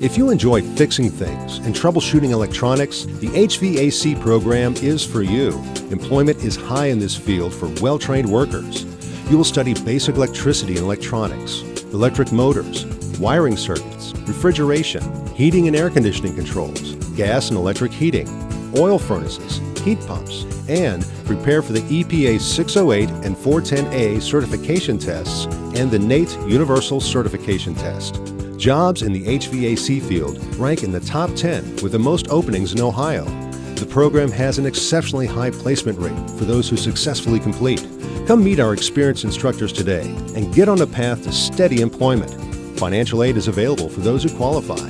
If you enjoy fixing things and troubleshooting electronics, the HVAC program is for you. Employment is high in this field for well-trained workers. You will study basic electricity and electronics, electric motors, wiring circuits, refrigeration, heating and air conditioning controls, gas and electric heating, oil furnaces, heat pumps, and prepare for the EPA 608 and 410A certification tests and the NATE Universal Certification Test. Jobs in the HVAC field rank in the top 10 with the most openings in Ohio. The program has an exceptionally high placement rate for those who successfully complete. Come meet our experienced instructors today and get on a path to steady employment. Financial aid is available for those who qualify.